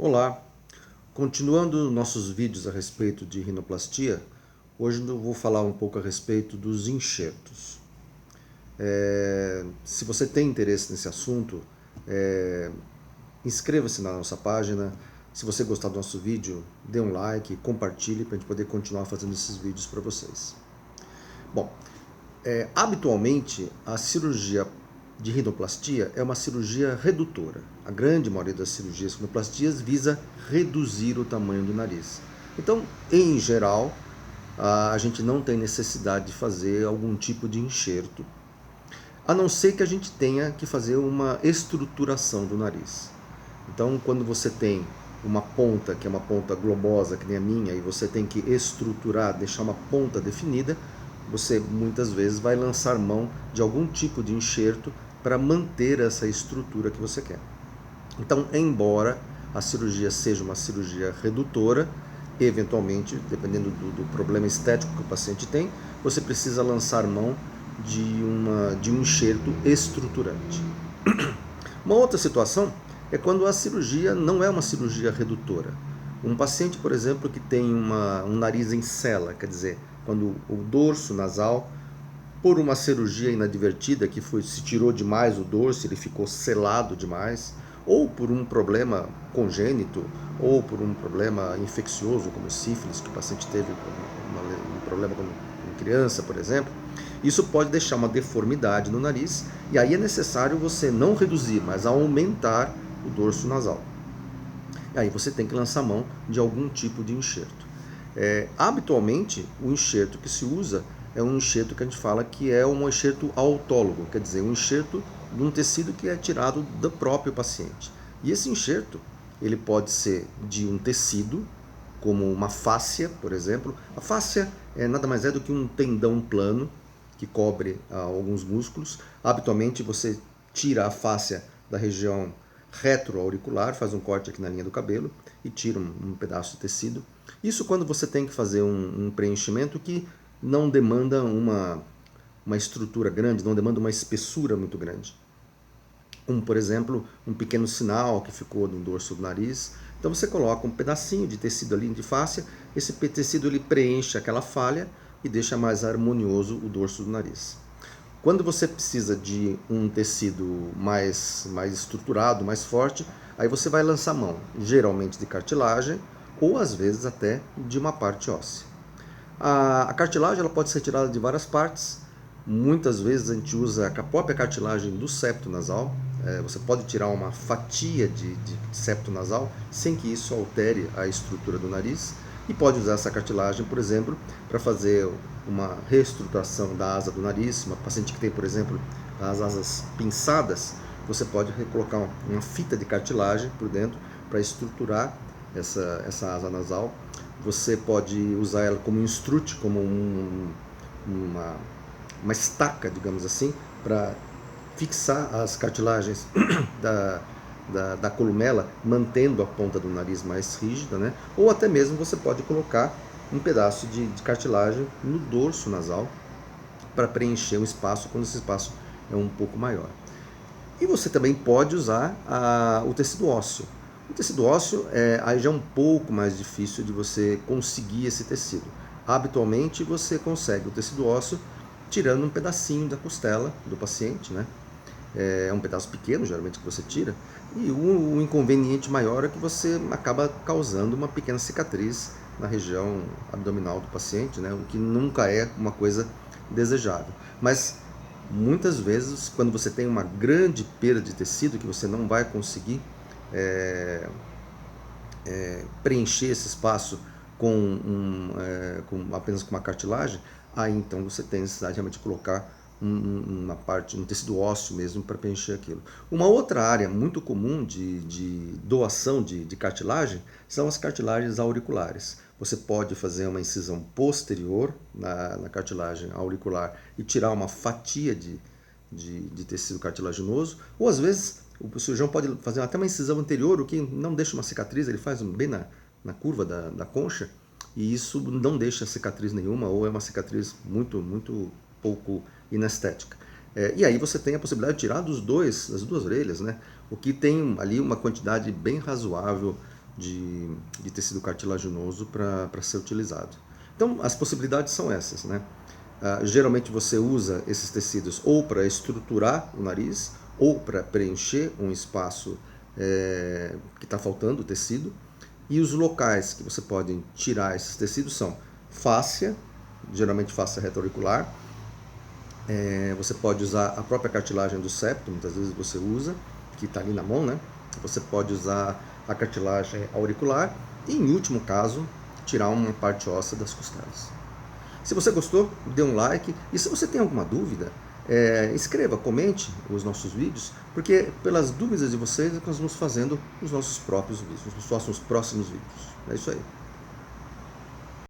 Olá, continuando nossos vídeos a respeito de rinoplastia, hoje eu vou falar um pouco a respeito dos enxertos. Se você tem interesse nesse assunto, inscreva-se na nossa página. Se você gostar do nosso vídeo, dê um like, compartilhe para a gente poder continuar fazendo esses vídeos para vocês. Bom, habitualmente a cirurgia de rinoplastia é uma cirurgia redutora. A grande maioria das cirurgias de rinoplastias visa reduzir o tamanho do nariz. Então, em geral, a gente não tem necessidade de fazer algum tipo de enxerto, a não ser que a gente tenha que fazer uma estruturação do nariz. Então, quando você tem uma ponta, que é uma ponta globosa, que nem a minha, e você tem que estruturar, deixar uma ponta definida, você muitas vezes vai lançar mão de algum tipo de enxerto para manter essa estrutura que você quer. Então, embora a cirurgia seja uma cirurgia redutora, eventualmente, dependendo do problema estético que o paciente tem, você precisa lançar mão de um enxerto estruturante. Uma outra situação é quando a cirurgia não é uma cirurgia redutora. Um paciente, por exemplo, que tem um nariz em sela, quer dizer, quando o dorso nasal, por uma cirurgia inadvertida que se tirou demais o dorso, ele ficou selado demais, ou por um problema congênito, ou por um problema infeccioso, como sífilis, que o paciente teve um problema quando criança, por exemplo, isso pode deixar uma deformidade no nariz, e aí é necessário você não reduzir, mas aumentar o dorso nasal. E aí você tem que lançar mão de algum tipo de enxerto. Habitualmente, o enxerto que se usa é um enxerto que a gente fala que é um enxerto autólogo, quer dizer, um enxerto de um tecido que é tirado do próprio paciente. E esse enxerto, ele pode ser de um tecido, como uma fáscia, por exemplo. A fáscia nada mais é do que um tendão plano que cobre alguns músculos. Habitualmente você tira a fáscia da região retroauricular, faz um corte aqui na linha do cabelo e tira um pedaço de tecido. Isso quando você tem que fazer um preenchimento que não demanda uma estrutura grande, não demanda uma espessura muito grande. Como, por exemplo, um pequeno sinal que ficou no dorso do nariz. Então você coloca um pedacinho de tecido ali de fáscia, esse tecido ele preenche aquela falha e deixa mais harmonioso o dorso do nariz. Quando você precisa de um tecido mais estruturado, mais forte, aí você vai lançar mão, geralmente de cartilagem ou às vezes até de uma parte óssea. A cartilagem ela pode ser tirada de várias partes. Muitas vezes a gente usa a própria cartilagem do septo nasal. Você pode tirar uma fatia de septo nasal sem que isso altere a estrutura do nariz. E pode usar essa cartilagem, por exemplo, para fazer uma reestruturação da asa do nariz. Uma paciente que tem, por exemplo, as asas pinçadas, você pode colocar uma fita de cartilagem por dentro para estruturar essa asa nasal. Você pode usar ela como um estrute, como uma estaca, digamos assim, para fixar as cartilagens da columela, mantendo a ponta do nariz mais rígida, né? Ou até mesmo você pode colocar um pedaço de cartilagem no dorso nasal para preencher o espaço quando esse espaço é um pouco maior. E você também pode usar o tecido ósseo. O tecido ósseo aí já é um pouco mais difícil de você conseguir esse tecido. Habitualmente você consegue o tecido ósseo tirando um pedacinho da costela do paciente, né? É um pedaço pequeno, geralmente, que você tira. E o inconveniente maior é que você acaba causando uma pequena cicatriz na região abdominal do paciente, né? O que nunca é uma coisa desejável. Mas muitas vezes, quando você tem uma grande perda de tecido que você não vai conseguir preencher esse espaço apenas com uma cartilagem, aí então você tem necessidade realmente de colocar um tecido ósseo mesmo para preencher aquilo. Uma outra área muito comum de doação de cartilagem são as cartilagens auriculares. Você pode fazer uma incisão posterior na cartilagem auricular e tirar uma fatia de tecido cartilaginoso, ou às vezes o cirurgião pode fazer até uma incisão anterior, o que não deixa uma cicatriz, ele faz bem na curva da concha, e isso não deixa cicatriz nenhuma, ou é uma cicatriz muito pouco inestética. E aí você tem a possibilidade de tirar das duas orelhas, né? O que tem ali uma quantidade bem razoável de tecido cartilaginoso para ser utilizado. Então, as possibilidades são essas, né? Geralmente você usa esses tecidos ou para estruturar o nariz ou para preencher um espaço que está faltando tecido. E os locais que você pode tirar esses tecidos são fáscia, geralmente fáscia retroauricular. Você pode usar a própria cartilagem do septo, muitas vezes você usa, que está ali na mão, né? Você pode usar a cartilagem auricular e, em último caso, tirar uma parte óssea das costelas. Se você gostou, dê um like. E se você tem alguma dúvida, escreva, comente os nossos vídeos, porque pelas dúvidas de vocês é que nós vamos fazendo os nossos próprios vídeos, os nossos próximos vídeos. É isso aí.